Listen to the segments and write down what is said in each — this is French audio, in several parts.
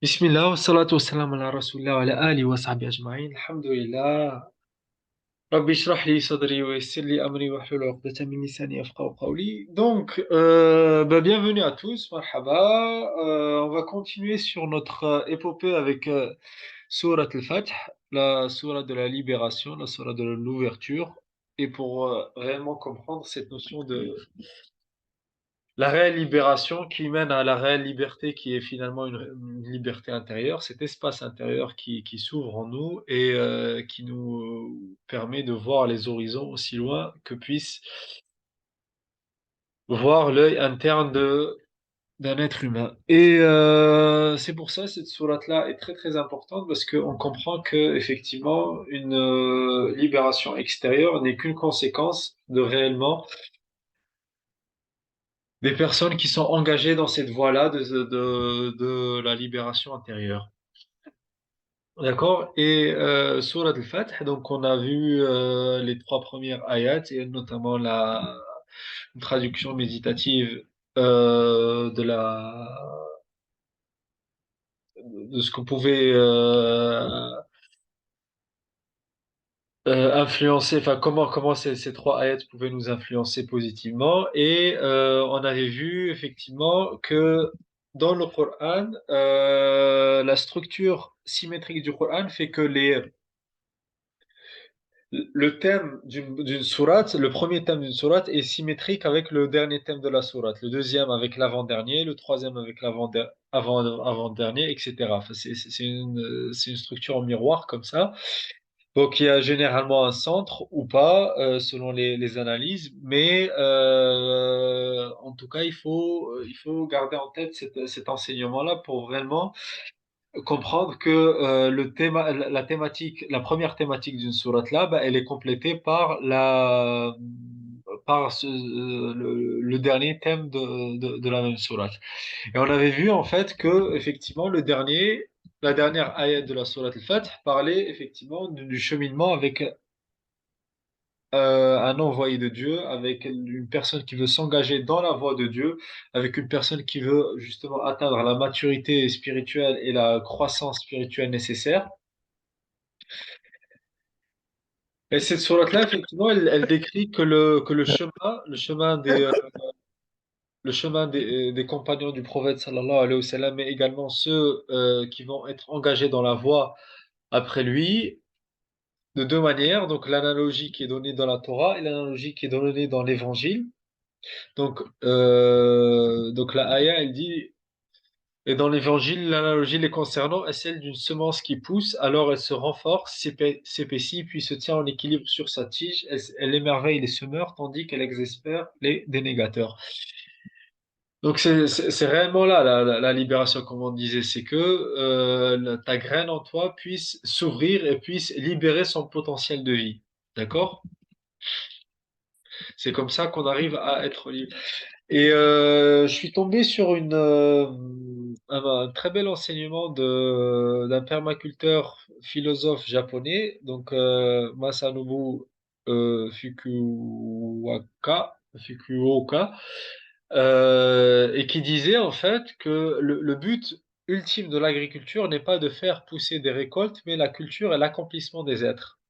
بسم الله والصلاة والسلام على رسول الله وعلى آله وصحبه أجمعين الحمد لله ربي اشرح لي صدري ويسر لي أمري واحلل عقدة من لساني يفقهوا قولي. Bienvenue à tous, marhaba. On va continuer sur notre épopée avec Surat al-Fath, la Surat de la libération, la Surat de l'ouverture, et pour réellement comprendre cette notion de la réelle libération qui mène à la réelle liberté qui est finalement une liberté intérieure, cet espace intérieur qui s'ouvre en nous et qui nous permet de voir les horizons aussi loin que puisse voir l'œil interne d'un être humain. Et c'est pour ça cette sourate-là est très très importante parce qu'on comprend que effectivement une libération extérieure n'est qu'une conséquence de réellement des personnes qui sont engagées dans cette voie-là de la libération intérieure. D'accord? Et Surat al-Fath, donc on a vu les trois premières ayats et notamment la une traduction méditative de ce que pouvait influencer, enfin comment ces trois ayats pouvaient nous influencer positivement. Et on avait vu effectivement que dans le Coran, la structure symétrique du Coran fait que le thème d'une sourate, le premier thème d'une sourate est symétrique avec le dernier thème de la sourate, le deuxième avec l'avant-dernier, le troisième avec avant-dernier, etc. Enfin, c'est une structure en miroir comme ça. Donc, il y a généralement un centre ou pas, selon les analyses, mais en tout cas, il faut garder en tête cet enseignement-là pour vraiment comprendre que la thématique, la première thématique d'une sourate là, bah, elle est complétée par le dernier thème de la même sourate. Et on avait vu en fait que effectivement la dernière ayat de la sourate al-Fath parlait effectivement du cheminement avec un envoyé de Dieu, avec une personne qui veut s'engager dans la voie de Dieu, avec une personne qui veut justement atteindre la maturité spirituelle et la croissance spirituelle nécessaire. Et cette sourate-là, effectivement, elle décrit que le chemin des compagnons du prophète sallallahu alayhi wa sallam, mais également ceux qui vont être engagés dans la voie après lui, de deux manières. Donc l'analogie qui est donnée dans la Torah et l'analogie qui est donnée dans l'Évangile. Donc la Aya, elle dit, et dans l'Évangile, l'analogie les concernant est celle d'une semence qui pousse, alors elle se renforce, s'épaissit, puis se tient en équilibre sur sa tige, elle émerveille les semeurs, tandis qu'elle exaspère les dénégateurs. Donc c'est réellement là la libération, comme on disait, c'est que ta graine en toi puisse s'ouvrir et puisse libérer son potentiel de vie. D'accord? C'est comme ça qu'on arrive à être libre. Et je suis tombé sur un très bel enseignement d'un permaculteur philosophe japonais, donc Masanobu Fukuoka, et qui disait en fait que le but ultime de l'agriculture n'est pas de faire pousser des récoltes, mais la culture et l'accomplissement des êtres.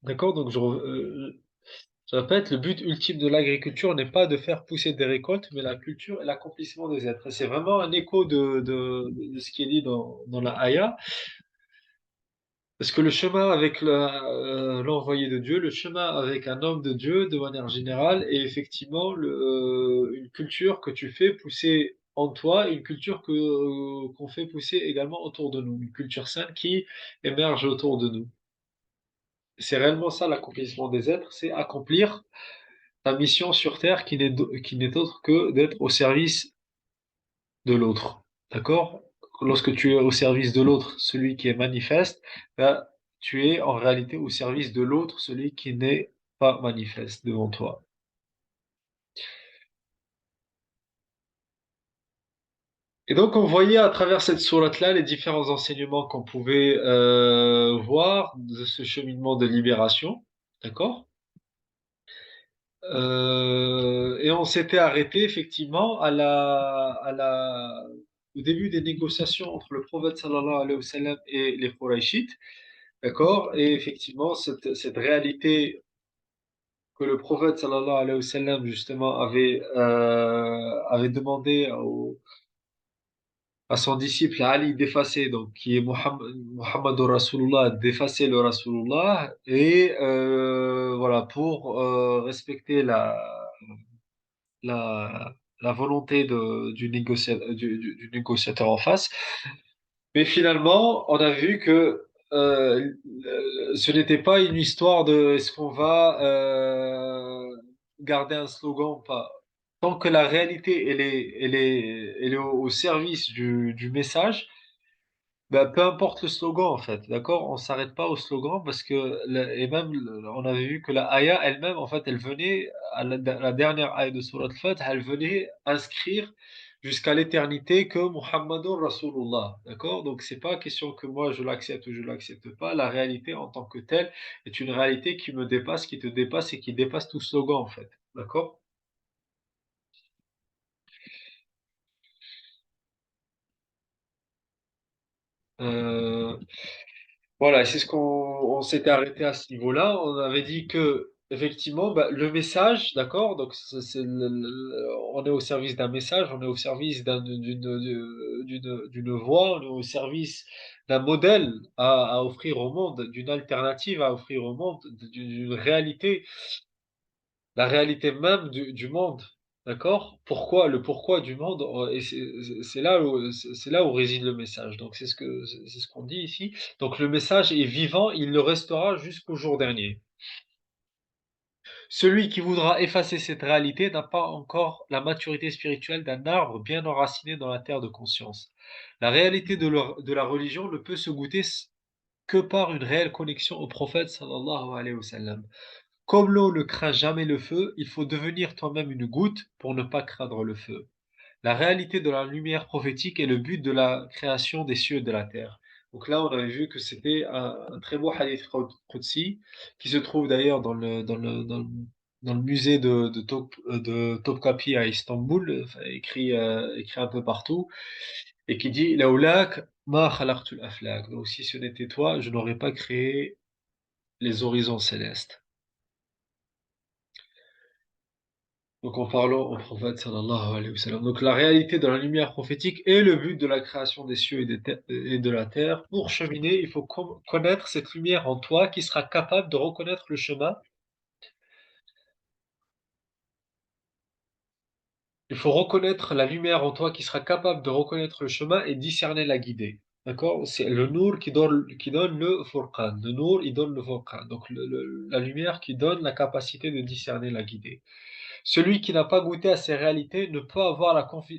D'accord? Donc je répète, le but ultime de l'agriculture n'est pas de faire pousser des récoltes, mais la culture et l'accomplissement des êtres. Et c'est vraiment un écho de ce qui est dit dans la Haïa, parce que le chemin avec l'envoyé de Dieu, le chemin avec un homme de Dieu, de manière générale, est effectivement une culture que tu fais pousser en toi, une culture qu'on fait pousser également autour de nous, une culture saine qui émerge autour de nous. C'est réellement ça l'accomplissement des êtres, c'est accomplir ta mission sur Terre qui n'est autre que d'être au service de l'autre. D'accord? Lorsque tu es au service de l'autre, celui qui est manifeste, ben, tu es en réalité au service de l'autre, celui qui n'est pas manifeste devant toi. Et donc, on voyait à travers cette sourate-là les différents enseignements qu'on pouvait voir de ce cheminement de libération. D'accord? Et on s'était arrêté effectivement à la au début des négociations entre le prophète sallallahu alayhi wa sallam et les Qurayshites, d'accord? Et effectivement, cette réalité que le prophète sallallahu alayhi wa sallam, justement, avait demandé à son disciple Ali d'effacer, donc qui est Muhammadur Rasulullah, d'effacer le Rasulullah, et voilà, pour respecter la volonté du négociateur en face. Mais finalement, on a vu que ce n'était pas une histoire de est-ce qu'on va garder un slogan ou pas. Tant que la réalité elle est au service du message, bah, peu importe le slogan en fait, d'accord? On s'arrête pas au slogan parce que et même on avait vu que la aya elle-même en fait elle venait la dernière aya de Surat Al-Fath, elle venait inscrire jusqu'à l'éternité que Muhammadur Rasulullah, d'accord? Donc c'est pas question que moi je l'accepte ou je l'accepte pas, la réalité en tant que telle est une réalité qui me dépasse, qui te dépasse et qui dépasse tout slogan en fait, d'accord? Euh, Voilà, c'est ce qu'on on s'était arrêté à ce niveau-là. On avait dit que effectivement, bah, le message, d'accord, donc on est au service d'un message, on est au service d'une voix, on est au service d'un modèle à offrir au monde, d'une alternative à offrir au monde, d'une réalité, la réalité même du monde. D'accord? Pourquoi, le pourquoi du monde, et c'est là où réside le message. Donc, c'est ce qu'on dit ici. Donc, le message est vivant, il le restera jusqu'au jour dernier. Celui qui voudra effacer cette réalité n'a pas encore la maturité spirituelle d'un arbre bien enraciné dans la terre de conscience. La réalité de la religion ne peut se goûter que par une réelle connexion au prophète sallallahu alayhi wa sallam. Comme l'eau ne craint jamais le feu, il faut devenir toi-même une goutte pour ne pas craindre le feu. La réalité de la lumière prophétique est le but de la création des cieux et de la terre. Donc là, on avait vu que c'était un très beau hadith Qudsi, qui se trouve d'ailleurs dans le musée de Topkapi à Istanbul, enfin, écrit un peu partout, et qui dit Laoulak ma khalaqtul aflak. Donc si ce n'était toi, je n'aurais pas créé les horizons célestes. Donc en parlant au prophète sallallahu alayhi wa sallam. Donc la réalité de la lumière prophétique est le but de la création des cieux et de la terre. Pour cheminer, il faut connaître cette lumière en toi qui sera capable de reconnaître le chemin. Il faut reconnaître la lumière en toi qui sera capable de reconnaître le chemin et discerner la guidée. D'accord? C'est le Nour qui donne le Furqan. Le Nour, il donne le Furqan. Donc la lumière qui donne la capacité de discerner la guidée. Celui qui n'a pas goûté à ces réalités ne peut avoir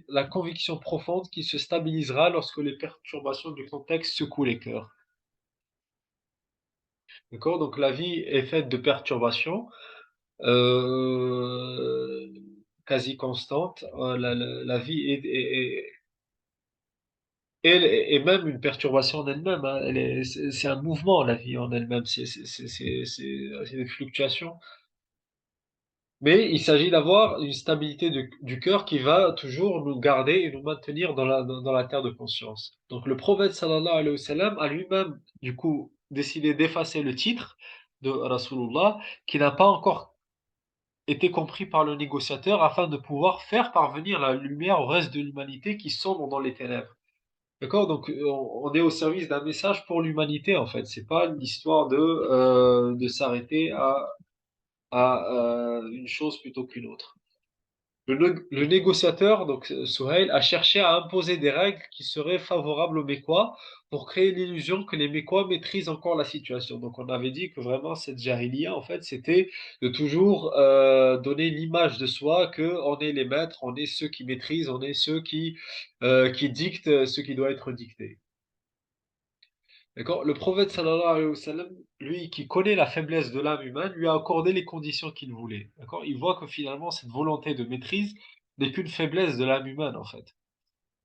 la conviction profonde qui se stabilisera lorsque les perturbations du contexte secouent les cœurs. D'accord? Donc la vie est faite de perturbations euh, quasi constantes. La vie est même une perturbation en elle-même, hein. C'est un mouvement, la vie en elle-même. C'est des fluctuations. Mais il s'agit d'avoir une stabilité du cœur qui va toujours nous garder et nous maintenir dans la terre de conscience. Donc le prophète sallallahu alayhi wa sallam a lui-même, du coup, décidé d'effacer le titre de Rasulullah, qui n'a pas encore été compris par le négociateur, afin de pouvoir faire parvenir la lumière au reste de l'humanité qui sombre dans les ténèbres. D'accord? Donc on est au service d'un message pour l'humanité, en fait. C'est pas une histoire de s'arrêter à une chose plutôt qu'une autre. Le négociateur, donc Souhail, a cherché à imposer des règles qui seraient favorables aux Mécois pour créer l'illusion que les Mécois maîtrisent encore la situation. Donc on avait dit que vraiment cette jahiliya, en fait, c'était de toujours donner l'image de soi que on est les maîtres, on est ceux qui maîtrisent, on est ceux qui dictent ce qui doit être dicté. D'accord? Le prophète sallallahu alayhi wa sallam, lui qui connaît la faiblesse de l'âme humaine, lui a accordé les conditions qu'il voulait. D'accord? Il voit que finalement cette volonté de maîtrise n'est qu'une faiblesse de l'âme humaine en fait.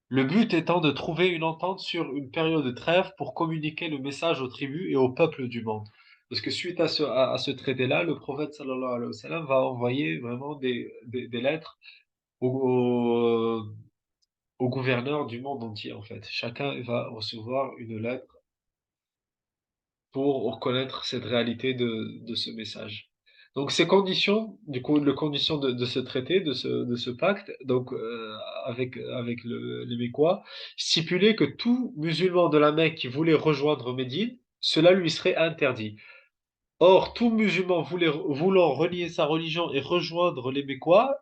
Le but étant de trouver une entente sur une période de trêve pour communiquer le message aux tribus et aux peuples du monde. Parce que suite à ce traité-là, le prophète sallallahu alayhi wa sallam va envoyer vraiment des lettres aux, aux gouverneurs du monde entier, en fait. Chacun va recevoir une lettre pour reconnaître cette réalité de ce message. Donc ces conditions, du coup, les conditions de ce traité, de ce pacte, donc avec les Mécois, stipulaient que tout musulman de la Mecque qui voulait rejoindre Médine, cela lui serait interdit. Or, tout musulman voulant renier sa religion et rejoindre les Mécois,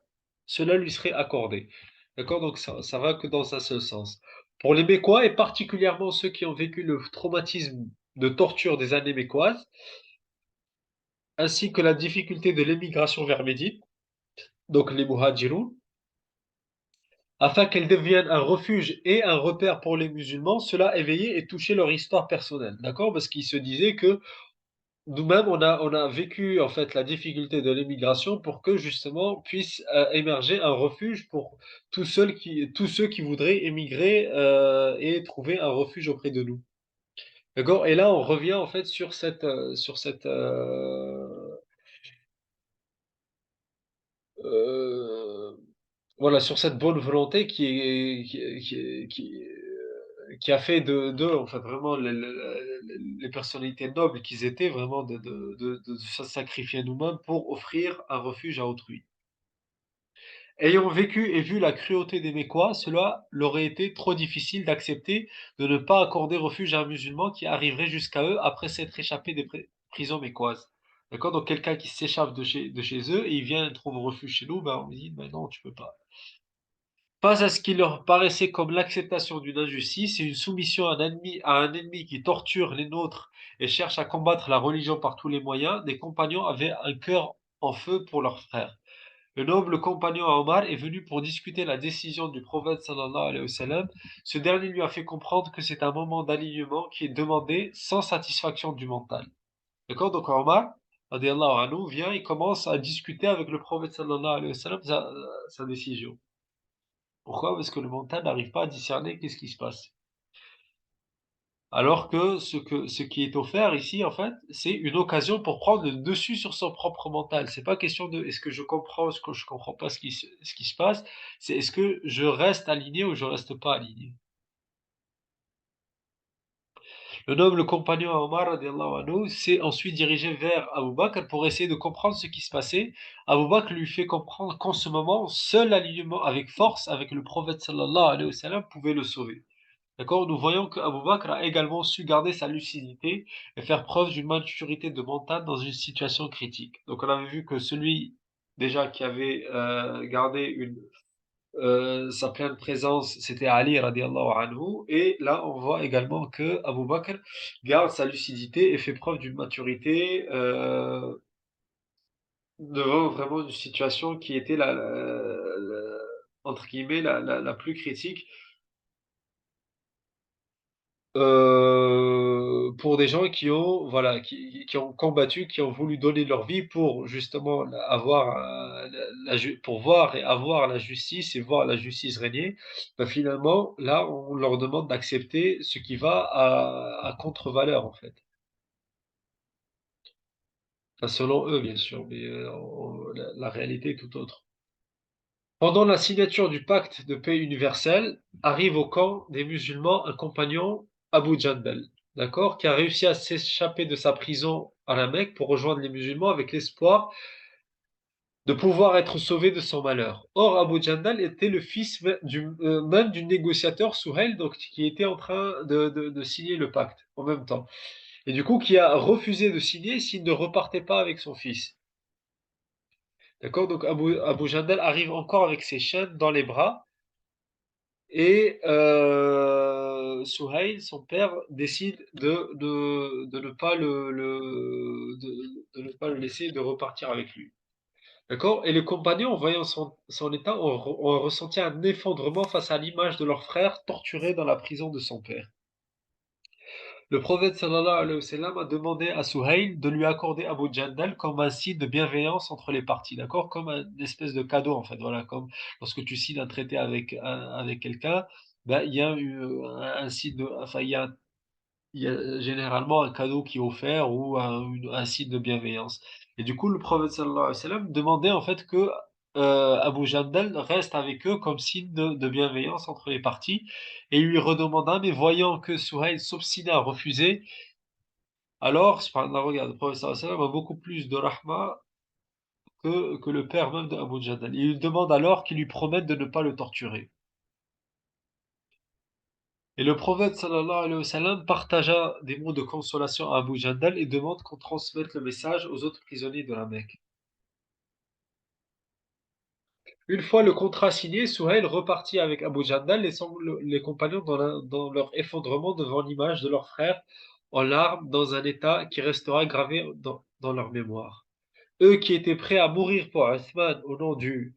cela lui serait accordé. D'accord? Donc ça va que dans un seul sens. Pour les Mécois, et particulièrement ceux qui ont vécu le traumatisme de torture des années mécoises, ainsi que la difficulté de l'émigration vers Médine, donc les Muhajirun, afin qu'elle devienne un refuge et un repère pour les musulmans, cela éveillait et touchait leur histoire personnelle. D'accord? Parce qu'ils se disaient que nous-mêmes, on a vécu en fait la difficulté de l'émigration pour que justement puisse émerger un refuge pour tous ceux qui voudraient émigrer et trouver un refuge auprès de nous. D'accord? Et là, on revient en fait euh, voilà, sur cette bonne volonté qui a fait d'eux en fait vraiment les personnalités nobles qu'ils étaient vraiment de se sacrifier nous-mêmes pour offrir un refuge à autrui. Ayant vécu et vu la cruauté des Mécois, cela leur aurait été trop difficile d'accepter de ne pas accorder refuge à un musulman qui arriverait jusqu'à eux après s'être échappé des prisons mécoises. D'accord? Donc quelqu'un qui s'échappe de chez eux et il vient et trouve refuge chez nous, ben on lui dit, ben non, tu peux pas. Pas à ce qui leur paraissait comme l'acceptation d'une injustice et une soumission à un ennemi qui torture les nôtres et cherche à combattre la religion par tous les moyens, des compagnons avaient un cœur en feu pour leurs frères. Le noble compagnon Omar est venu pour discuter la décision du prophète sallallahu alayhi wa sallam. Ce dernier lui a fait comprendre que c'est un moment d'alignement qui est demandé sans satisfaction du mental. D'accord? Donc Omar, radiallahu anhu, vient et commence à discuter avec le prophète sallallahu alayhi wa sallam sa décision. Pourquoi? Parce que le mental n'arrive pas à discerner qu'est-ce qui se passe. Alors que ce qui est offert ici, en fait, c'est une occasion pour prendre le dessus sur son propre mental. C'est pas question de est-ce que je comprends, est-ce que je comprends pas ce qui se passe, c'est est-ce que je reste aligné ou je reste pas aligné. Le noble compagnon Omar radiallahu anhu s'est ensuite dirigé vers Abu Bakr pour essayer de comprendre ce qui se passait. Abu Bakr lui fait comprendre qu'en ce moment, seul l'alignement avec force avec le prophète sallallahu alayhi wa sallam pouvait le sauver. D'accord? Nous voyons qu'Abou Bakr a également su garder sa lucidité et faire preuve d'une maturité de mental dans une situation critique. Donc on avait vu que celui déjà qui avait gardé sa pleine présence, c'était Ali radiallahu anhu. Et là, on voit également que Abou Bakr garde sa lucidité et fait preuve d'une maturité devant vraiment une situation qui était entre guillemets la plus critique pour des gens qui ont, voilà, qui ont combattu, qui ont voulu donner leur vie pour justement avoir, pour voir et avoir la justice et voir la justice régner. Ben, finalement, là, on leur demande d'accepter ce qui va à contre-valeur, en fait. Enfin, selon eux, bien sûr, mais la réalité est tout autre. Pendant la signature du pacte de paix universel, arrive au camp des musulmans un compagnon, Abu Jandal, d'accord, qui a réussi à s'échapper de sa prison à la Mecque pour rejoindre les musulmans avec l'espoir de pouvoir être sauvé de son malheur. Or, Abu Jandal était le fils même du négociateur Souhail, donc, qui était en train de signer le pacte en même temps. Et du coup, qui a refusé de signer s'il ne repartait pas avec son fils. D'accord? Donc, Abu Jandal arrive encore avec ses chaînes dans les bras. Et Souhail, son père, décide de ne pas de ne pas le laisser de repartir avec lui. D'accord? Et les compagnons, en voyant son état, ont ressenti un effondrement face à l'image de leur frère torturé dans la prison de son père. Le prophète sallallahu alayhi wa sallam a demandé à Souhail de lui accorder Abu Jandal comme un signe de bienveillance entre les parties, d'accord? Comme une espèce de cadeau, en fait. Voilà, comme lorsque tu signes un traité avec quelqu'un, ben, il y a un signe enfin, il y a généralement un cadeau qui est offert ou un signe de bienveillance. Et du coup, le prophète sallallahu alayhi wa sallam demandait en fait que Abu Jandal reste avec eux comme signe de bienveillance entre les parties et il lui redemanda, mais voyant que Souhaïl s'obstinait à refuser, alors, subhanallah, regarde, le prophète sallallahu alayhi wa sallam a beaucoup plus de rahma que le père même d'Abu Jandal. Il lui demande alors qu'il lui promette de ne pas le torturer. Et le prophète sallallahu alayhi wa sallam partagea des mots de consolation à Abu Jandal et demande qu'on transmette le message aux autres prisonniers de la Mecque. Une fois le contrat signé, Souhail repartit avec Abu Jandal, laissant les compagnons dans leur effondrement devant l'image de leur frère, en larmes, dans un état qui restera gravé dans leur mémoire. Eux qui étaient prêts à mourir pour Uthman au nom du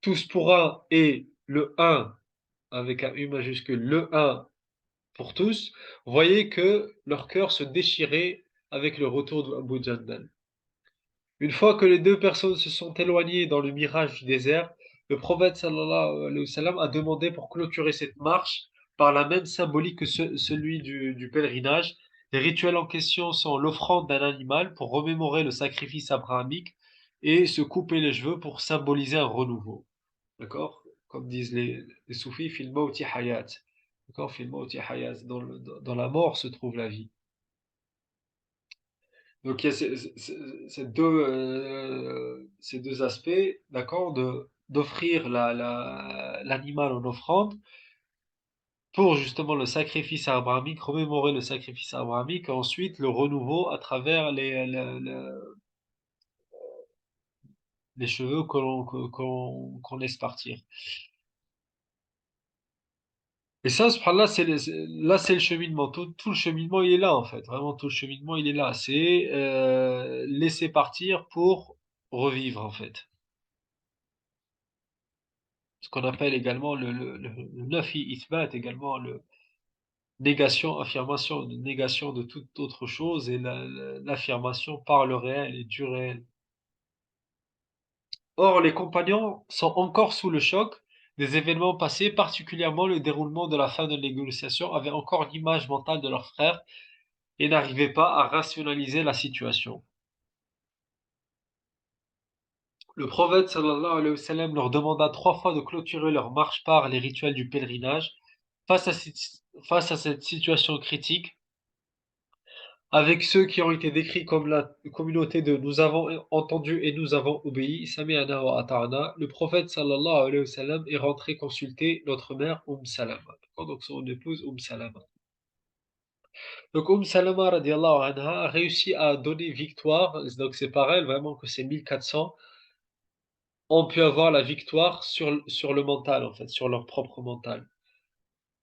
tous pour un et le un, avec un U majuscule, le un pour tous, voyaient que leur cœur se déchirait avec le retour d'Abu Jandal. Une fois que les deux personnes se sont éloignées dans le mirage du désert, le prophète sallallahu alayhi wa sallam a demandé pour clôturer cette marche par la même symbolique que celui du pèlerinage. Les rituels en question sont l'offrande d'un animal pour remémorer le sacrifice abrahamique et se couper les cheveux pour symboliser un renouveau. D'accord? Comme disent les soufis, fil mawti hayat. D'accord? Fil mawti hayat. Dans la mort se trouve la vie. Donc il y a ces deux aspects, d'accord, d'offrir l'animal en offrande pour justement le sacrifice abrahamique, remémorer le sacrifice abrahamique, et ensuite le renouveau à travers les cheveux qu'on laisse partir. Et ça, subhanallah, là, c'est le cheminement. Tout le cheminement, il est là, en fait. Vraiment, tout le cheminement, il est là. C'est laisser partir pour revivre, en fait. Ce qu'on appelle également le nafi ithbat, également le négation, affirmation, négation de toute autre chose et l'affirmation par le réel et du réel. Or, les compagnons sont encore sous le choc des événements passés, particulièrement le déroulement de la fin de la négociation, avaient encore l'image mentale de leur frère et n'arrivaient pas à rationaliser la situation. Le prophète sallallahu alayhi wa sallam leur demanda 3 fois de clôturer leur marche par les rituels du pèlerinage. Face à cette, face à cette situation critique, avec ceux qui ont été décrits comme la communauté de nous avons entendu et nous avons obéi, Sami'ana wa ata'ana, le prophète sallallahu alayhi wa sallam est rentré consulter notre mère Salama, donc son épouse Salama. Donc Salama radiallahu anha a réussi à donner victoire, donc c'est par elle vraiment que ces 1400 ont pu avoir la victoire sur le mental en fait, sur leur propre mental.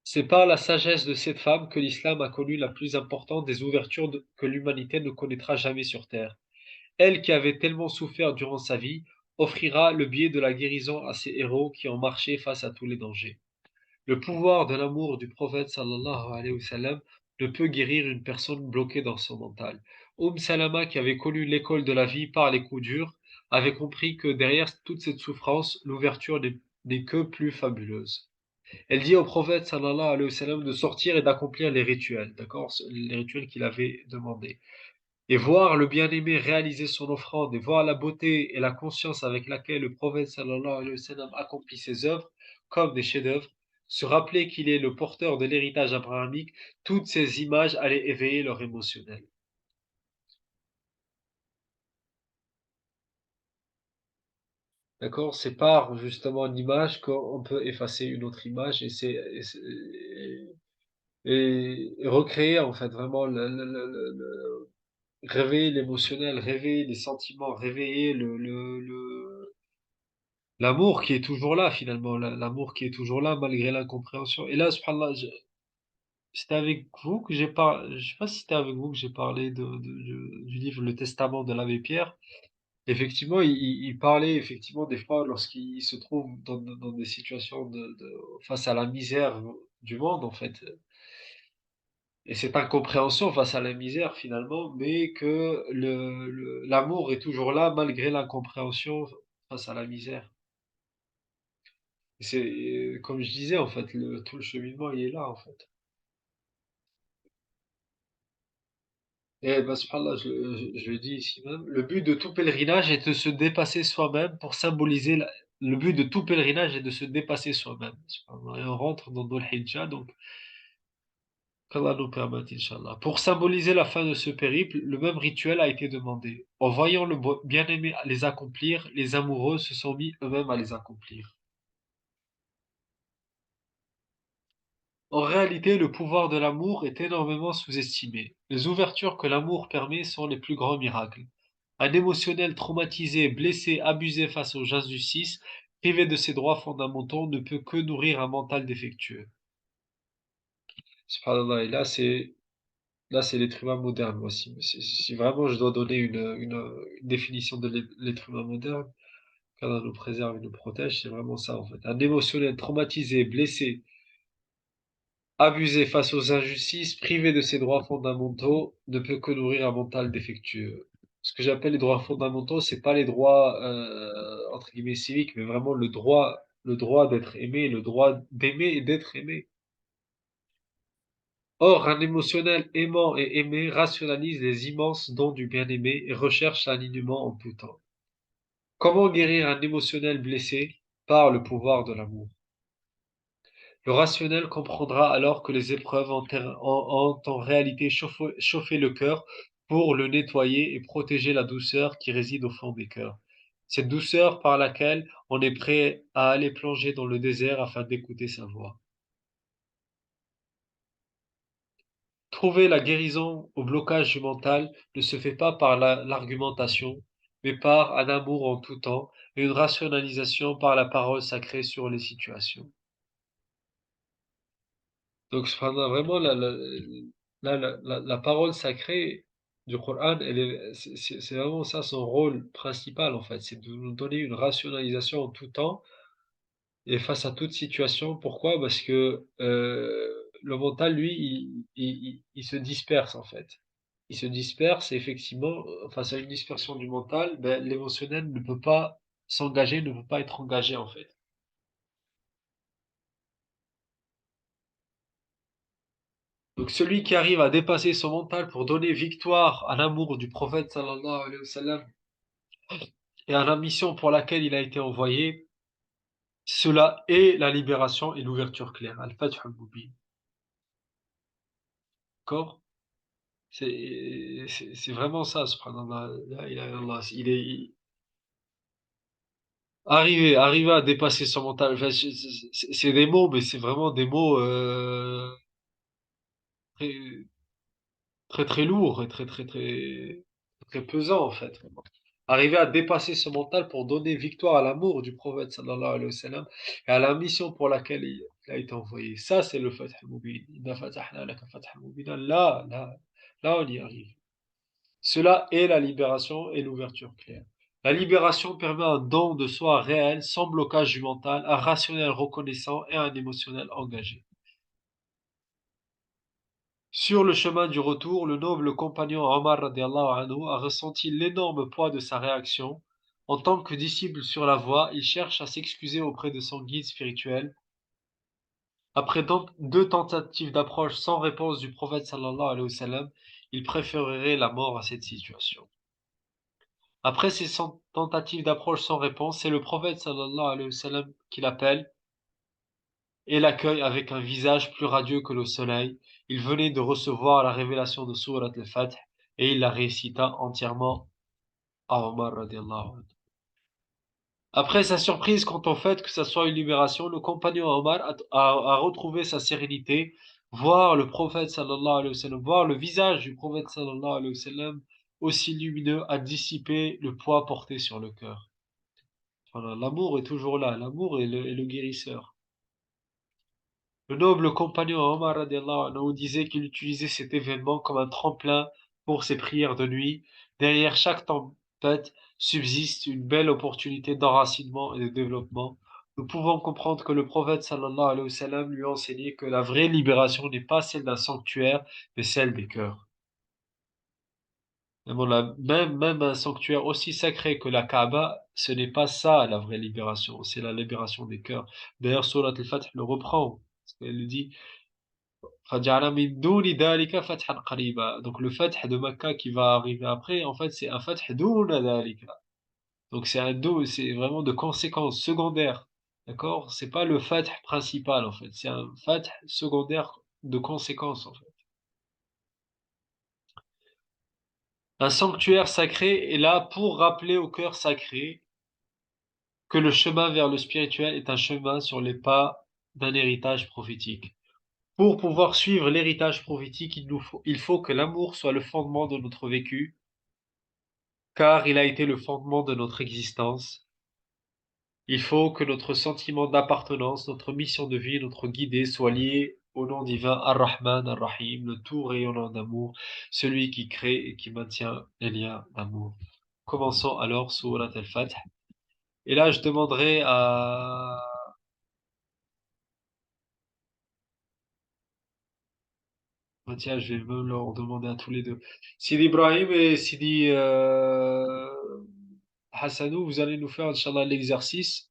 C'est par la sagesse de cette femme que l'islam a connu la plus importante des ouvertures que l'humanité ne connaîtra jamais sur terre. Elle qui avait tellement souffert durant sa vie, offrira le biais de la guérison à ces héros qui ont marché face à tous les dangers. Le pouvoir de l'amour du prophète sallallahu alayhi wa sallam ne peut guérir une personne bloquée dans son mental. Salama, qui avait connu l'école de la vie par les coups durs, avait compris que derrière toute cette souffrance, l'ouverture n'est que plus fabuleuse. Elle dit au prophète sallallahu alayhi wa sallam de sortir et d'accomplir les rituels, d'accord, les rituels qu'il avait demandés. Et voir le bien-aimé réaliser son offrande, et voir la beauté et la conscience avec laquelle le prophète sallallahu alayhi wa sallam accomplit ses œuvres, comme des chefs-d'œuvre, se rappeler qu'il est le porteur de l'héritage abrahamique, toutes ces images allaient éveiller leur émotionnel. D'accord? C'est par justement une image qu'on peut effacer une autre image et recréer en fait vraiment réveiller l'émotionnel, réveiller les sentiments, réveiller l'amour qui est toujours là finalement, l'amour qui est toujours là malgré l'incompréhension. Et là, subhanallah, c'était avec vous que j'ai parlé, je sais pas si c'était avec vous que j'ai parlé du livre Le Testament de l'abbé Pierre. Effectivement, il parlait effectivement des fois lorsqu'il se trouve dans des situations face à la misère du monde en fait. Et cette incompréhension face à la misère finalement, mais que l'amour est toujours là malgré l'incompréhension face à la misère. Et c'est comme je disais en fait, tout le cheminement il est là en fait. Et ben, subhanallah, je le dis ici même, le but de tout pèlerinage est de se dépasser soi-même pour symboliser le but de tout pèlerinage est de se dépasser soi-même. Et on rentre dans Dhul Hijjah, donc qu'Allah nous permette, Inch'Allah. Pour symboliser la fin de ce périple, le même rituel a été demandé. En voyant le bien-aimé les accomplir, les amoureux se sont mis eux-mêmes à les accomplir. En réalité, le pouvoir de l'amour est énormément sous-estimé. Les ouvertures que l'amour permet sont les plus grands miracles. Un émotionnel traumatisé, blessé, abusé face aux injustices, privé de ses droits fondamentaux, ne peut que nourrir un mental défectueux. Subhanallah, et là, c'est l'être humain moderne aussi. Si vraiment je dois donner une définition de l'être humain moderne, qu'Allah nous préserve et nous protège, c'est vraiment ça en fait. Un émotionnel traumatisé, blessé, abusé face aux injustices, privé de ses droits fondamentaux, ne peut que nourrir un mental défectueux. Ce que j'appelle les droits fondamentaux, c'est pas les droits entre guillemets civiques, mais vraiment le droit d'être aimé, le droit d'aimer et d'être aimé. Or, un émotionnel aimant et aimé rationalise les immenses dons du bien-aimé et recherche l'alignement en tout temps. Comment guérir un émotionnel blessé? Par le pouvoir de l'amour. Le rationnel comprendra alors que les épreuves ont en réalité chauffé le cœur pour le nettoyer et protéger la douceur qui réside au fond des cœurs. Cette douceur par laquelle on est prêt à aller plonger dans le désert afin d'écouter sa voix. Trouver la guérison au blocage du mental ne se fait pas par l'argumentation, mais par un amour en tout temps et une rationalisation par la parole sacrée sur les situations. Donc, cependant, vraiment, la parole sacrée du Coran, c'est vraiment ça son rôle principal, en fait. C'est de nous donner une rationalisation en tout temps et face à toute situation. Pourquoi? Parce que le mental, lui, il se disperse, en fait. Il se disperse et effectivement, face à une dispersion du mental, ben, l'émotionnel ne peut pas s'engager, ne peut pas être engagé, en fait. Donc celui qui arrive à dépasser son mental pour donner victoire à l'amour du prophète sallallahu alayhi wa sallam et à la mission pour laquelle il a été envoyé, cela est la libération et l'ouverture claire. Al-Fath al-Mubin. D'accord? C'est vraiment ça, subhanallah. La ilaha illallah. Arriver à dépasser son mental. Enfin, c'est des mots, mais c'est vraiment des mots très, très lourds et très pesants, en fait. Arriver à dépasser ce mental pour donner victoire à l'amour du prophète sallallahu alayhi wa sallam et à la mission pour laquelle il a été envoyé. Ça, c'est le Fath al-Mubin. Inna fatahna laka fathan mubina. Là, on y arrive. Cela est la libération et l'ouverture claire. La libération permet un don de soi réel, sans blocage du mental, un rationnel reconnaissant et un émotionnel engagé. Sur le chemin du retour, le noble compagnon Omar radiallahu anhu a ressenti l'énorme poids de sa réaction. En tant que disciple sur la voie, il cherche à s'excuser auprès de son guide spirituel. Après deux tentatives d'approche sans réponse du prophète sallallahu alayhi wa sallam, il préférerait la mort à cette situation. Après ces tentatives d'approche sans réponse, c'est le prophète sallallahu alayhi wa sallam qui l'appelle et l'accueille avec un visage plus radieux que le soleil. Il venait de recevoir la révélation de Surat al-Fath et il la récita entièrement à Omar radiallahu anhu. Après sa surprise quant au fait que ça soit une libération, le compagnon Omar a retrouvé sa sérénité, voir le prophète sallallahu alayhi wa sallam, voir le visage du prophète sallallahu alayhi wa sallam aussi lumineux a dissipé le poids porté sur le cœur. Voilà, l'amour est toujours là, l'amour est le guérisseur. Le noble compagnon Omar radiallahu anhu disait qu'il utilisait cet événement comme un tremplin pour ses prières de nuit. Derrière chaque tempête subsiste une belle opportunité d'enracinement et de développement. Nous pouvons comprendre que le prophète sallallahu alayhi wa sallam lui enseignait que la vraie libération n'est pas celle d'un sanctuaire, mais celle des cœurs. Même un sanctuaire aussi sacré que la Kaaba, ce n'est pas ça la vraie libération, c'est la libération des cœurs. D'ailleurs, Surat al-Fath le reprend. Elle dit فَجَعَلَ مِن دُونِ ذَلِكَ فَتْحًا قَرِيبًا. Donc le fath de Makkah qui va arriver après, en fait, c'est un fath دُونَ ذَلِكَ. Donc c'est un dos, c'est vraiment de conséquences secondaires. D'accord? C'est pas le fath principal, en fait. C'est un fath secondaire de conséquences, en fait. Un sanctuaire sacré est là pour rappeler au cœur sacré que le chemin vers le spirituel est un chemin sur les pas d'un héritage prophétique. Pour pouvoir suivre l'héritage prophétique, il faut que l'amour soit le fondement de notre vécu, car il a été le fondement de notre existence. Il faut que notre sentiment d'appartenance, notre mission de vie, notre guidée soit lié au nom divin Ar-Rahman, Ar-Rahim, le tout rayonnant d'amour, celui qui crée et qui maintient les liens d'amour. Commençons alors Surat Al-Fath. Et là, je demanderai à... Ah, tiens, je vais même leur demander à tous les deux. Sidi Ibrahim et Sidi Hassanou, vous allez nous faire, Inch'Allah, l'exercice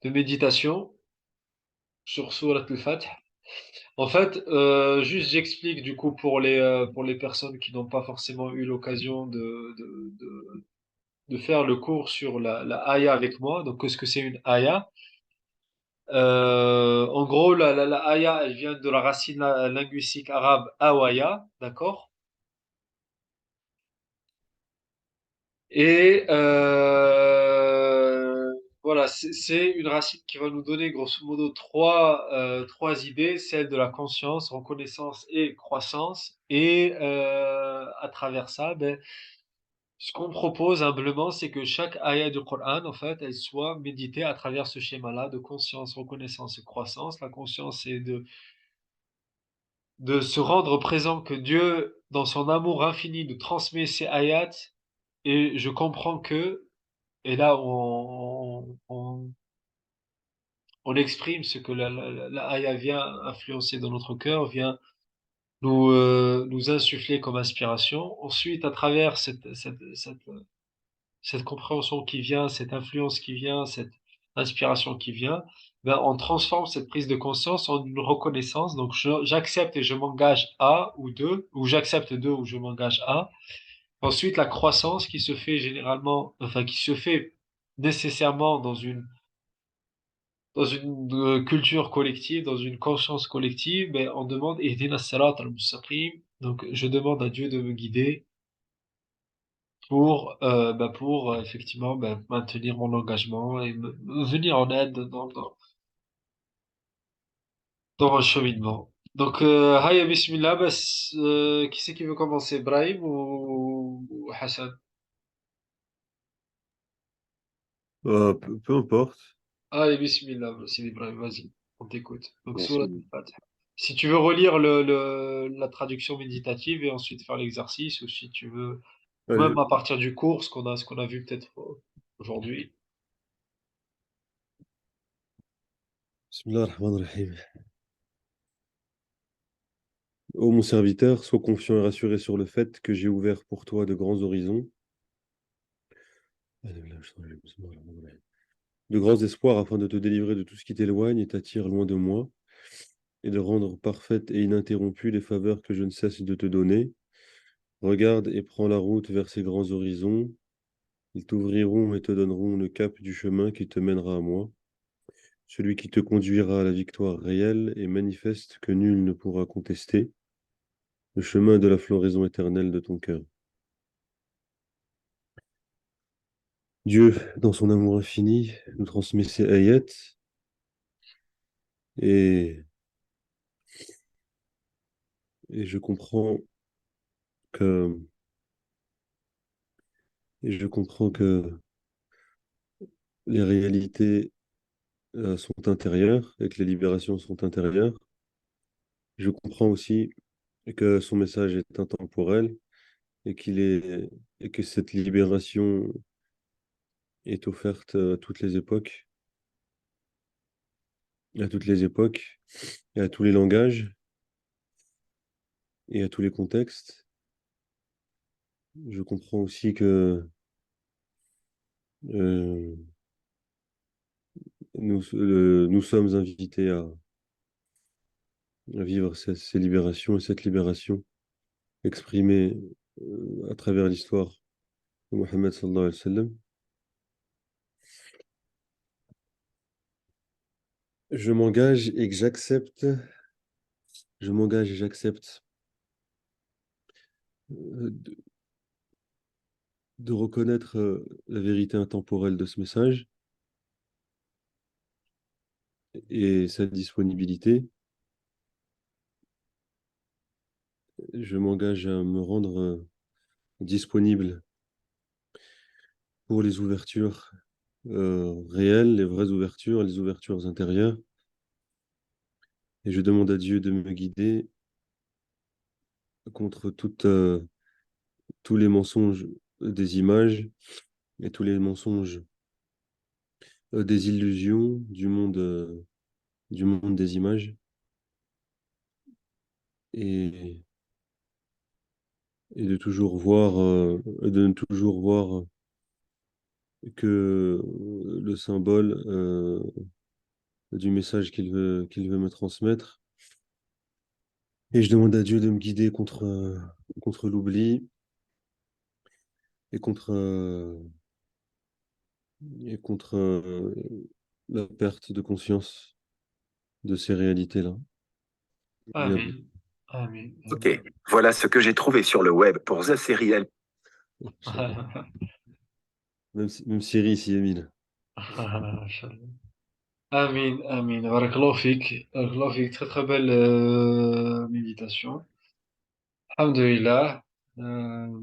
de méditation sur Surat Al-Fath. En fait, juste j'explique du coup pour les personnes qui n'ont pas forcément eu l'occasion de faire le cours sur la aya avec moi. Donc, qu'est-ce que c'est une aya? En gros, la aya, elle vient de la racine linguistique arabe awaya, d'accord? Et voilà, c'est une racine qui va nous donner grosso modo trois idées, celle de la conscience, reconnaissance et croissance. Et à travers ça, ben, ce qu'on propose humblement, c'est que chaque ayah du Coran, en fait, elle soit méditée à travers ce schéma-là de conscience, reconnaissance et croissance. La conscience, c'est de se rendre présent que Dieu, dans son amour infini, nous transmet ses ayats et je comprends que, et là on exprime ce que la ayah vient influencer dans notre cœur, vient nous insuffler comme inspiration. Ensuite, à travers cette compréhension qui vient, cette influence qui vient, cette inspiration qui vient, ben, on transforme cette prise de conscience en une reconnaissance. Donc, j'accepte et je m'engage à ou deux, ou j'accepte deux ou je m'engage à. Ensuite, la croissance qui se fait généralement, enfin, qui se fait nécessairement dans une culture collective, dans une conscience collective, ben, on demande Ihdina Sirat al-Mustaqim. Donc, je demande à Dieu de me guider pour effectivement maintenir mon engagement et me venir en aide dans mon cheminement. Donc, Haya Bismillah, qui c'est qui veut commencer, Brahim ou Hassan? Peu importe. Allez, Bismillah, c'est Ibrahim, vas-y, on t'écoute. Donc, Bon, sur Al-Fatiha. Si tu veux relire la traduction méditative et ensuite faire l'exercice, ou si tu veux, même allez, à partir du cours, ce qu'on a vu peut-être aujourd'hui. Bismillah ar-Rahman ar-Rahim. Ô mon serviteur, sois confiant et rassuré sur le fait que j'ai ouvert pour toi de grands horizons, de grands espoirs afin de te délivrer de tout ce qui t'éloigne et t'attire loin de moi, et de rendre parfaites et ininterrompues les faveurs que je ne cesse de te donner. Regarde et prends la route vers ces grands horizons. Ils t'ouvriront et te donneront le cap du chemin qui te mènera à moi, celui qui te conduira à la victoire réelle et manifeste que nul ne pourra contester, le chemin de la floraison éternelle de ton cœur. Dieu, dans son amour infini, nous transmet ses ayats et, et je comprends que, et je comprends que les réalités sont intérieures et que les libérations sont intérieures. Je comprends aussi que son message est intemporel et et que cette libération est offerte à toutes les époques et à tous les langages et à tous les contextes. Je comprends aussi que euh, nous sommes invités à vivre ces libérations et cette libération exprimée à travers l'histoire de Mohammed sallallahu alayhi wa sallam. Je m'engage et que j'accepte, je m'engage et j'accepte de reconnaître la vérité intemporelle de ce message et sa disponibilité. Je m'engage à me rendre disponible pour les ouvertures réelles, les vraies ouvertures, les ouvertures intérieures. Et je demande à Dieu de me guider contre tous les mensonges des images et tous les mensonges des illusions du monde des images. Et, et de toujours voir, de ne toujours voir que le symbole du message qu'il veut me transmettre. Et je demande à Dieu de me guider contre l'oubli et contre la perte de conscience de ces réalités-là. Et à vous. Amin. Amin. Ok, voilà ce que j'ai trouvé sur le web pour The Serial. Inch'Allah. Même Siri s'y est mis là. Amin, amin. Barakallahu fik. Barakallahu fik. Très très belle méditation. Alhamdulillah. Euh,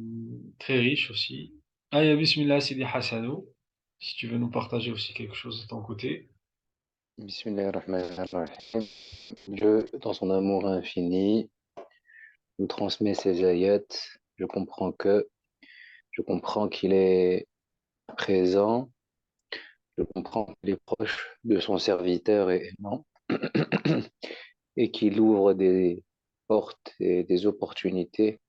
Très riche aussi. Aya bismillah Sidi Hassanou. Si tu veux nous partager aussi quelque chose de ton côté. Bismillahirrahmanirrahim. Dieu, dans son amour infini, nous transmet ses ayats. Je comprends que, je comprends qu'il est présent, je comprends qu'il est proche de son serviteur et aimant, et qu'il ouvre des portes et des opportunités,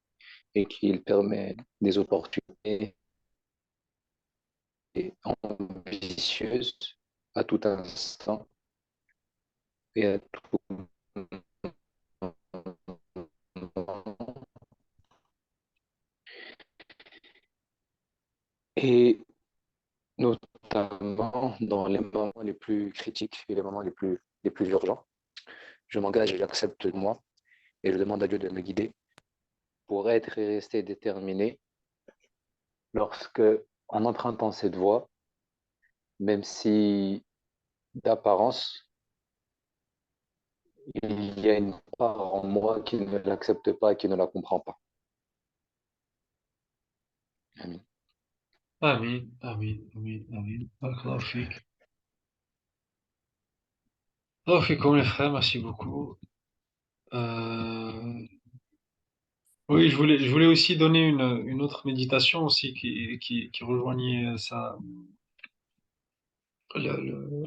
et qu'il permet des opportunités ambitieuses à tout instant et à tout moment. Et notamment dans les moments les plus critiques et les moments les plus urgents. Je m'engage et j'accepte moi et je demande à Dieu de me guider pour être et rester déterminé lorsque, en empruntant cette voie, même si d'apparence, il y a une part en moi qui ne l'accepte pas et qui ne la comprend pas. Amin. Amin, amin, amin, amin. Barakallahu fik. Barakallahu fikum les frères, merci beaucoup. Euh, Oui, je voulais aussi donner une autre méditation aussi qui rejoignait ça, le,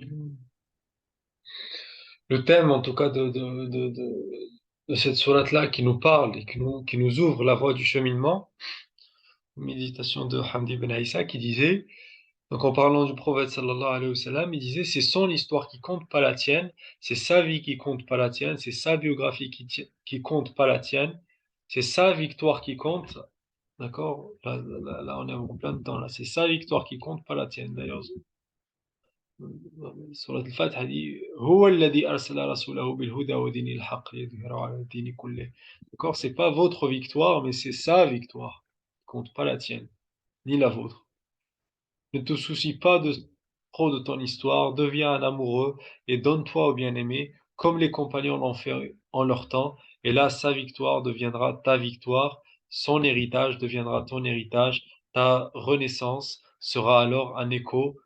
le thème en tout cas de cette sourate-là qui nous parle et qui nous ouvre la voie du cheminement. Une méditation de Hamdi Ben Aïssa qui disait, donc en parlant du prophète sallallahu alayhi wa sallam, il disait, c'est son histoire qui compte, pas la tienne, c'est sa vie qui compte, pas la tienne, c'est sa biographie qui compte, pas la tienne, c'est sa victoire qui compte. D'accord? Là, on est en plein dedans. Là, c'est sa victoire qui compte, pas la tienne. D'ailleurs, Surat al-Fatiha dit هو الذي أرسل رسوله بالهدى ودين الحق ليظهره على الدين كله. D'accord? C'est pas votre victoire, mais c'est sa victoire. Qui compte pas la tienne, ni la vôtre. Ne te soucie pas trop de ton histoire. Deviens un amoureux et donne-toi au bien-aimé, comme les compagnons l'ont fait en leur temps. Et là, sa victoire deviendra ta victoire. Son héritage deviendra ton héritage. Ta renaissance sera alors un écho,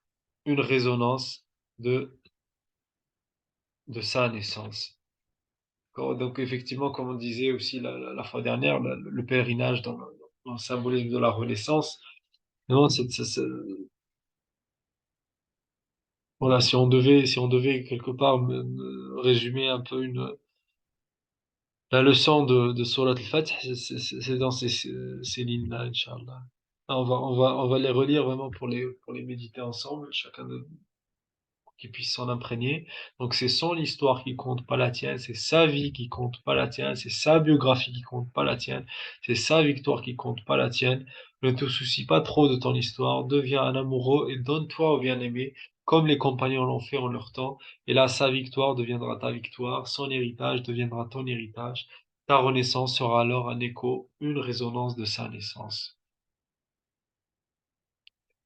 une résonance de, de sa naissance. Donc, effectivement, comme on disait aussi la fois dernière, le pèlerinage dans le symbolisme de la renaissance, non, voilà, si on devait quelque part résumer un peu la leçon de Surat al-Fath, c'est dans ces lignes-là, Inch'Allah. On va les relire vraiment pour les méditer ensemble, chacun de qui puisse s'en imprégner. Donc c'est son histoire qui compte, pas la tienne, c'est sa vie qui compte, pas la tienne, c'est sa biographie qui compte, pas la tienne, c'est sa victoire qui compte, pas la tienne. Ne te soucie pas trop de ton histoire, deviens un amoureux et donne-toi au bien-aimé, comme les compagnons l'ont fait en leur temps, et là sa victoire deviendra ta victoire, son héritage deviendra ton héritage, ta renaissance sera alors un écho, une résonance de sa naissance.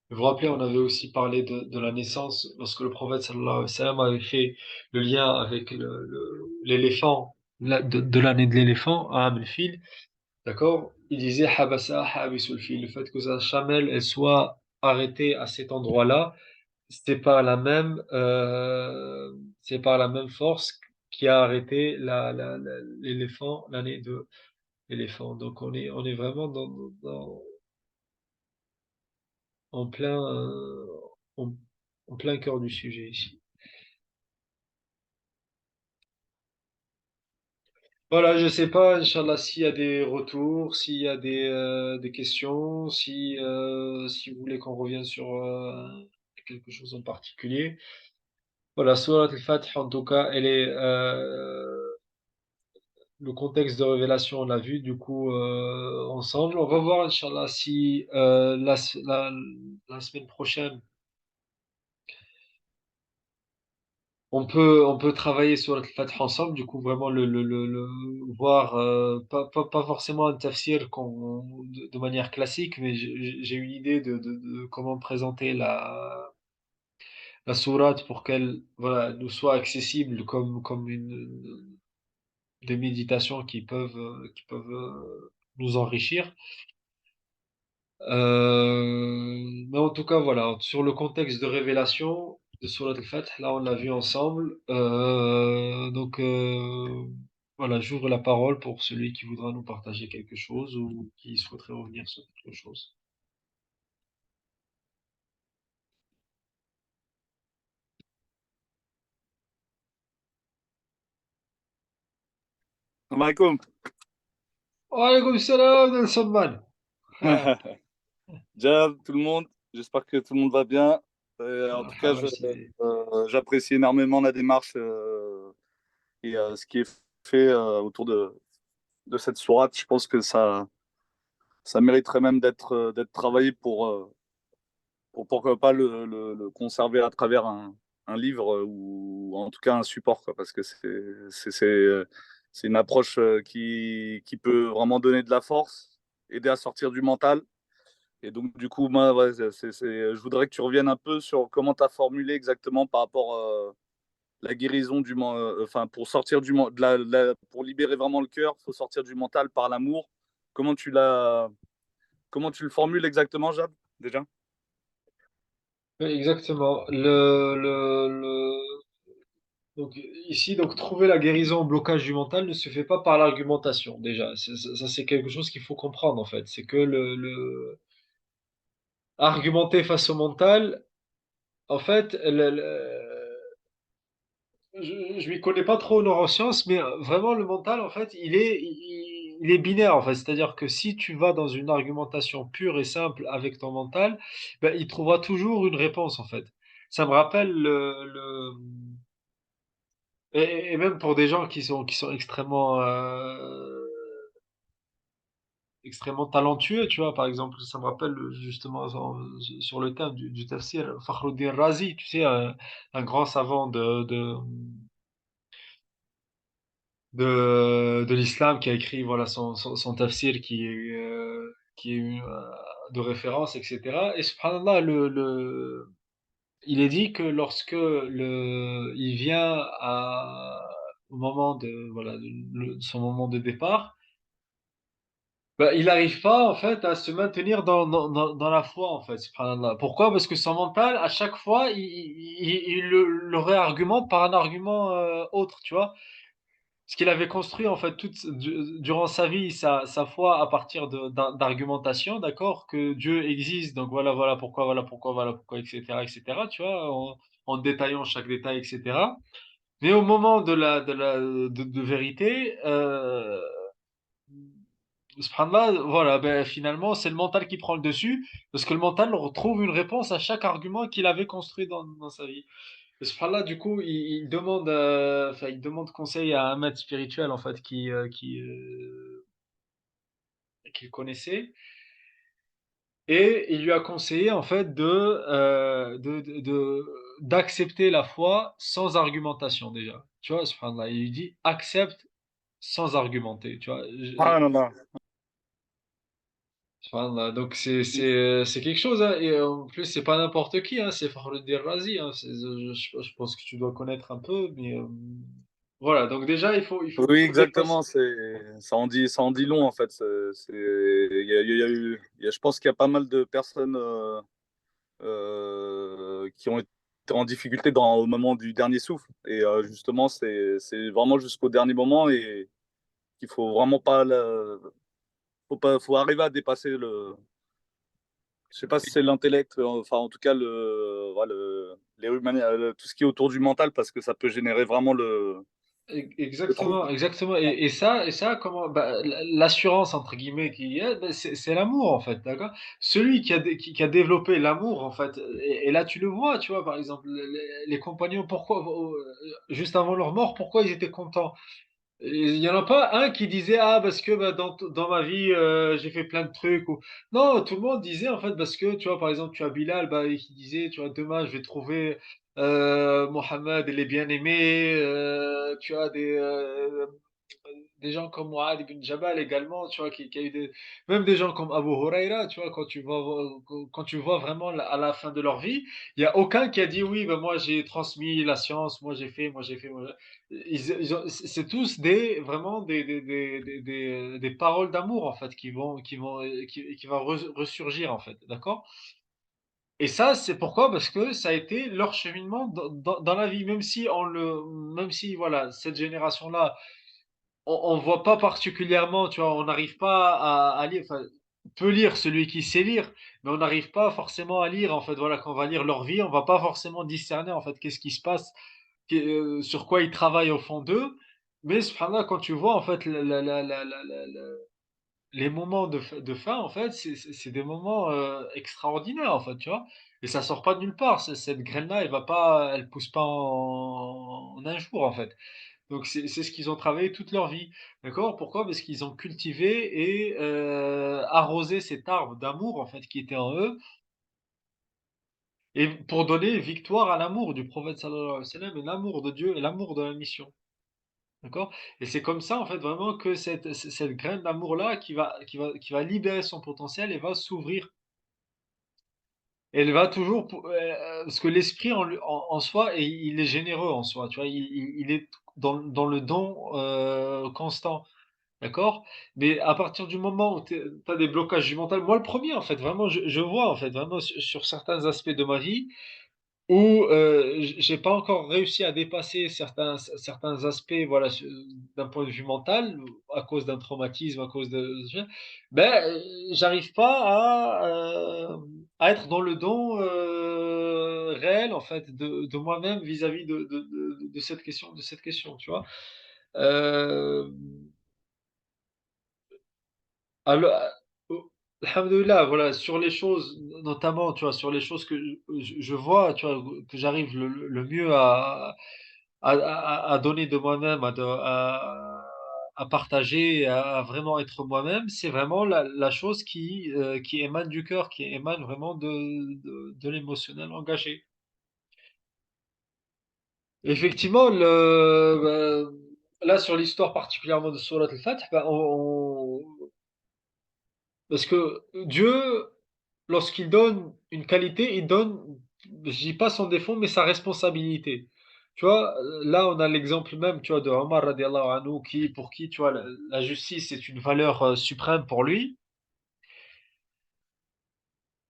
Vous vous rappelez, on avait aussi parlé de la naissance, lorsque le prophète sallallahu alayhi wa sallam avait fait le lien avec l'éléphant, de l'année de l'éléphant, à Amel-Fil, d'accord? Il disait Habasa Habisul Fil, le fait que sa chamelle elle soit arrêtée à cet endroit-là, c'est par la même, c'est par la même force qui a arrêté l'éléphant, l'année de l'éléphant. Donc on est vraiment en plein, en, en plein cœur du sujet ici. Voilà, je sais pas, Inch'Allah, s'il y a des retours, s'il y a des questions, si vous voulez qu'on revienne sur quelque chose en particulier. Voilà, Surat al-Fath, en tout cas, elle est le contexte de révélation, on l'a vu du coup ensemble. On va voir, Inch'Allah, si la semaine prochaine, on peut travailler sur le Fath ensemble, du coup, vraiment voir, pas forcément un tafsir de manière classique, mais j'ai une idée de comment présenter la sourate pour qu'elle, voilà, nous soit accessible comme des méditations qui peuvent nous enrichir. Mais en tout cas, voilà, sur le contexte de révélation de Surat al-Fath, là, on l'a vu ensemble. Voilà, j'ouvre la parole pour celui qui voudra nous partager quelque chose ou qui souhaiterait revenir sur quelque chose. Salam alaikum. Wa alaykoum salam, Nelson Man. Ah, Déjà, tout le monde, j'espère que tout le monde va bien. En tout cas, marhaba, Sidi. j'apprécie énormément la démarche et ce qui est fait autour de cette sourate. Je pense que ça mériterait même d'être travaillé pour pourquoi pas le conserver à travers un livre ou en tout cas un support, quoi, parce que c'est une approche qui peut vraiment donner de la force, aider à sortir du mental. Et donc, du coup, moi, ouais, je voudrais que tu reviennes un peu sur comment tu as formulé exactement par rapport à la guérison enfin, pour sortir pour libérer vraiment le cœur, il faut sortir du mental par l'amour. Comment tu comment tu le formules exactement, Jade, déjà? Oui, exactement. Donc, ici, donc, trouver la guérison au blocage du mental ne se fait pas par l'argumentation, déjà. Ça, c'est quelque chose qu'il faut comprendre, en fait. C'est que argumenter face au mental, en fait, je m'y connais pas trop en neurosciences, mais vraiment, le mental, en fait, il est binaire, en fait. C'est-à-dire que si tu vas dans une argumentation pure et simple avec ton mental, ben, il trouvera toujours une réponse, en fait. Ça me rappelle et même pour des gens qui sont extrêmement talentueux, tu vois, par exemple, ça me rappelle justement sur le thème du tafsir, Fakhruddin Razi, tu sais, un grand savant de l'islam qui a écrit voilà, son tafsir qui est de référence, etc. Et subhanallah, il est dit que lorsque il vient au moment voilà, son moment de départ, bah, il n'arrive pas en fait à se maintenir dans la foi en fait, subhanallah. Pourquoi? Parce que son mental, à chaque fois, il le réargumente par un argument autre, tu vois. Ce qu'il avait construit en fait durant sa vie, sa foi à partir d'argumentation, d'accord, que Dieu existe, donc voilà pourquoi, voilà pourquoi, etc., tu vois, en détaillant chaque détail, etc. Mais au moment de vérité, subhanallah, voilà, ben, finalement, c'est le mental qui prend le dessus, parce que le mental retrouve une réponse à chaque argument qu'il avait construit dans sa vie. Et subhanallah, du coup, il demande, enfin, il demande conseil à un maître spirituel, en fait, qu'il connaissait. et il lui a conseillé en fait d'accepter la foi sans argumentation déjà. Tu vois, subhanallah, il lui dit accepte sans argumenter, tu vois. Ah non, non. Subhanallah, donc c'est quelque chose, hein, et en plus c'est pas n'importe qui, hein, c'est Fakhruddin Razi, hein, je pense que tu dois connaître un peu, mais voilà, donc déjà il Oui, faut dépasser. exactement. Ça en dit long en fait. Il y a eu, je pense qu'il y a pas mal de personnes qui ont été en difficulté au moment du dernier souffle. Et justement, c'est vraiment jusqu'au dernier moment et qu'il faut vraiment faut arriver à dépasser je sais pas si c'est l'intellect, enfin en tout cas voilà, tout ce qui est autour du mental parce que ça peut générer vraiment le Exactement, trouble. exactement. Et ça, comment, bah, l'assurance entre guillemets qu'il y a, bah, c'est l'amour en fait, d'accord? Celui qui a développé l'amour en fait, et là tu le vois, tu vois, par exemple, les compagnons, pourquoi, juste avant leur mort, pourquoi ils étaient contents? Il y en a pas un qui disait ah parce que bah, dans ma vie j'ai fait plein de trucs ou non, tout le monde disait en fait parce que tu vois par exemple tu as Bilal bah et qui disait tu vois demain je vais trouver Mohammed et les bien-aimés, tu as des gens comme Muad ibn Jabal également, tu vois, qui a eu même des gens comme Abu Huraira, tu vois, quand tu vois vraiment à la fin de leur vie, il n'y a aucun qui a dit oui, ben moi j'ai transmis la science, moi j'ai fait, c'est tous vraiment des paroles d'amour en fait qui vont ressurgir en fait, d'accord? Et ça, c'est pourquoi? Parce que ça a été leur cheminement dans la vie, même si voilà, cette génération-là on voit pas particulièrement, tu vois, on n'arrive pas à lire, enfin, on peut lire celui qui sait lire, mais on n'arrive pas forcément à lire, en fait, voilà, quand on va lire leur vie, on va pas forcément discerner, en fait, qu'est-ce qui se passe, sur quoi ils travaillent au fond d'eux. Mais subhanallah, quand tu vois, en fait, les moments de fin, en fait, c'est des moments extraordinaires, en fait, tu vois. Et ça sort pas de nulle part. Cette graine-là, elle pousse pas en un jour, en fait. Donc c'est ce qu'ils ont travaillé toute leur vie. D'accord? Pourquoi? Parce qu'ils ont cultivé et arrosé cet arbre d'amour en fait qui était en eux et pour donner victoire à l'amour du prophète sallallahu alayhi wa sallam et l'amour de Dieu et l'amour de la mission. D'accord? Et c'est comme ça en fait vraiment que cette graine d'amour-là qui va libérer son potentiel et va s'ouvrir. Et elle va toujours parce que l'esprit en soi, et il est généreux en soi, tu vois? Il est dans le don constant. D'accord? Mais à partir du moment où tu as des blocages du mental, moi le premier en fait, vraiment, je vois en fait, vraiment sur certains aspects de ma vie où j'ai pas encore réussi à dépasser certains aspects, voilà, d'un point de vue mental, à cause d'un traumatisme, à cause ben, j'arrive pas à être dans le don réel en fait de moi-même vis-à-vis de cette question, tu vois? Euh, Alors, alhamdoulilah, voilà, sur les choses, notamment, tu vois, sur les choses que je vois, tu vois, que j'arrive le mieux à donner de moi-même, à partager, à vraiment être moi-même, c'est vraiment la chose qui émane du cœur, qui émane vraiment de l'émotionnel engagé. Effectivement, là, sur l'histoire particulièrement de Surat al-Fath, ben, parce que Dieu, lorsqu'il donne une qualité, il donne, je dis pas son défaut, mais sa responsabilité. Tu vois, là, on a l'exemple même, tu vois, de Omar radiallahu anhu, pour qui, tu vois, la justice est une valeur suprême pour lui.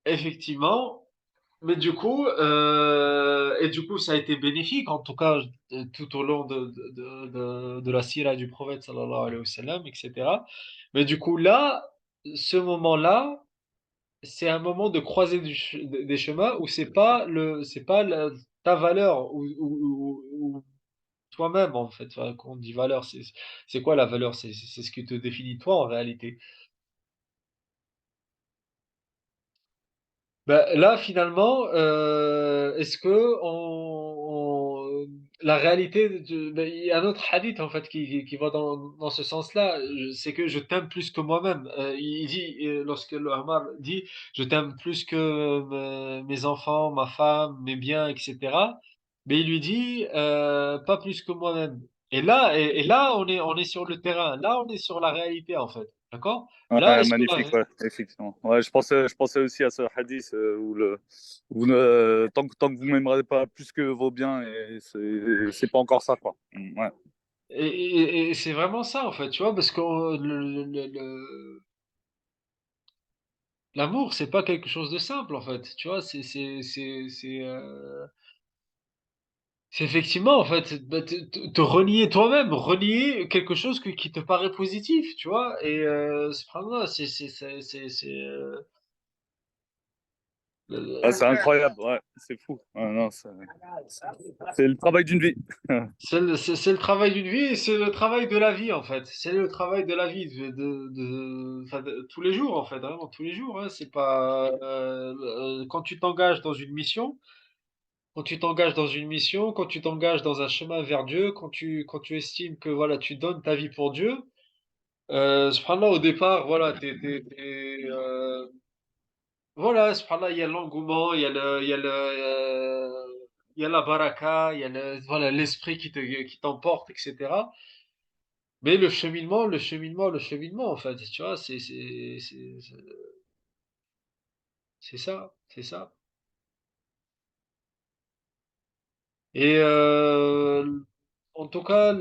Effectivement. Mais du coup, ça a été bénéfique, en tout cas, tout au long de la sira du prophète, sallallahu alayhi wa sallam, etc. Mais du coup, là, ce moment-là, c'est un moment de croiser des chemins où c'est pas ta valeur ou toi-même en fait. Enfin, quand on dit valeur, c'est quoi la valeur? C'est ce qui te définit toi en réalité. Ben, là finalement, est-ce que la réalité, ben, il y a un autre hadith en fait qui va dans ce sens-là, c'est que je t'aime plus que moi-même. Il dit, lorsque le Omar dit, je t'aime plus que mes enfants, ma femme, mes biens, etc. Mais il lui dit, pas plus que moi-même. Et là, on est sur le terrain. Là, on est sur la réalité en fait. D'accord? Là, Ouais, est-ce que magnifique, ouais, effectivement. Ouais, je pensais aussi à ce hadith tant que vous m'aimerez pas plus que vos biens, et c'est pas encore ça, quoi. Ouais. et c'est vraiment ça en fait, tu vois, parce que l'amour, c'est pas quelque chose de simple en fait, tu vois, c'est effectivement en fait bah, te renier toi-même, renier quelque chose qui te paraît positif, tu vois, et subhanallah, Ah, c'est incroyable, ouais, c'est fou. Ouais, non, c'est le travail d'une vie. c'est le travail d'une vie et c'est le travail de la vie en fait. C'est le travail de la vie enfin, tous les jours en fait, vraiment tous les jours. Hein. C'est pas quand tu t'engages dans une mission, quand tu t'engages dans une mission, quand tu t'engages dans un chemin vers Dieu, quand tu estimes que voilà tu donnes ta vie pour Dieu. Subhanallah, au départ, voilà, voilà, subhanallah, il y a l'engouement, il y a la baraka, il y a voilà, l'esprit qui t'emporte, etc. Mais le cheminement, en fait, tu vois, c'est ça, c'est ça. Et en tout cas,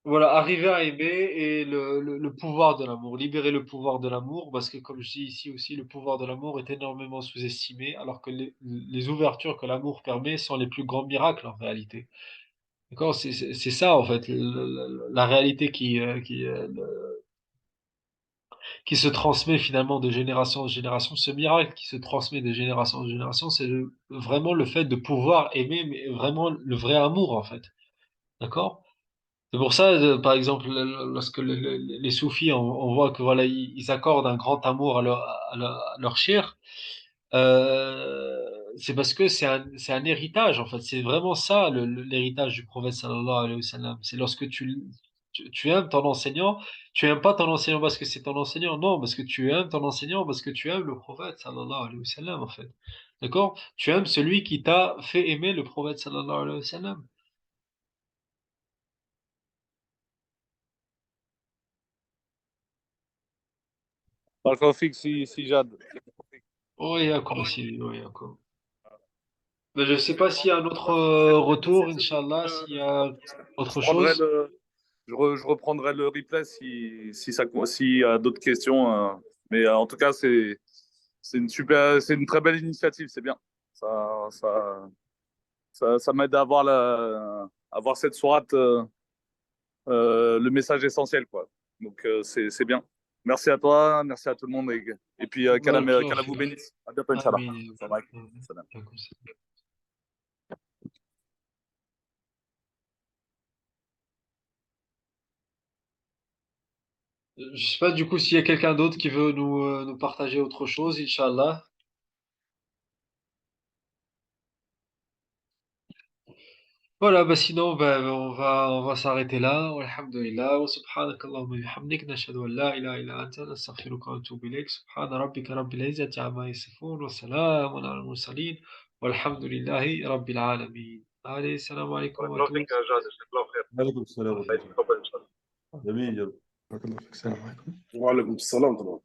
voilà, arriver à aimer et le pouvoir de l'amour, libérer le pouvoir de l'amour, parce que comme je dis ici aussi, le pouvoir de l'amour est énormément sous-estimé, alors que les ouvertures que l'amour permet sont les plus grands miracles en réalité. D'accord? C'est ça en fait, la réalité qui se transmet finalement de génération en génération. Ce miracle qui se transmet de génération en génération, c'est vraiment le fait de pouvoir aimer, mais vraiment le vrai amour en fait. D'accord? C'est pour ça, par exemple, lorsque les soufis, on voit que voilà, ils accordent un grand amour à leur chair, c'est parce que c'est un héritage, en fait. C'est vraiment ça, l'héritage du prophète sallallahu alayhi wa sallam. C'est lorsque tu aimes ton enseignant, tu aimes pas ton enseignant parce que c'est ton enseignant, non, parce que tu aimes ton enseignant, parce que tu aimes le prophète sallallahu alayhi wa sallam, en fait. D'accord? Tu aimes celui qui t'a fait aimer le prophète sallallahu alayhi wa sallam. Par contre, si Jade. Oui, Yacoub aussi, oui, Yacoub. Mais je sais pas s'il y a un autre retour, Inch'Allah, s'il y a Je autre prendrai chose. je reprendrai le replay s'il y a d'autres questions. Mais en tout cas, c'est une très belle initiative, c'est bien. Ça, ça, ça m'aide à à avoir cette sourate, le message essentiel, quoi. Donc, c'est bien. Merci à toi, merci à tout le monde, et puis qu'Allah Barakallahu vous fik. bénisse. À bientôt, Inch'Allah. Amin. Salam alaikum. Amin. Salam. Yacoub, salam. Je sais pas du coup s'il y a quelqu'un d'autre qui veut nous partager autre chose, Inch'Allah. Voilà, bah sinon, bah, on va s'arrêter là. Alhamdulillah. Wa subhanakallahumma wa bihamdik. Nashhadu an la ilaha illa anta. Nastaghfiruka wa natubu ilayk. Subhana rabbika rabbil izzati amma yasifun. Wa salamun ala al-mursalin. Walhamdulillahi rabbil alamin. Allez, salam alaikum à tous. عليكم السلام ورحمة الله. جميل، يلا. بارك الله فيك. السلام عليكم. وعليكم السلام طبعا.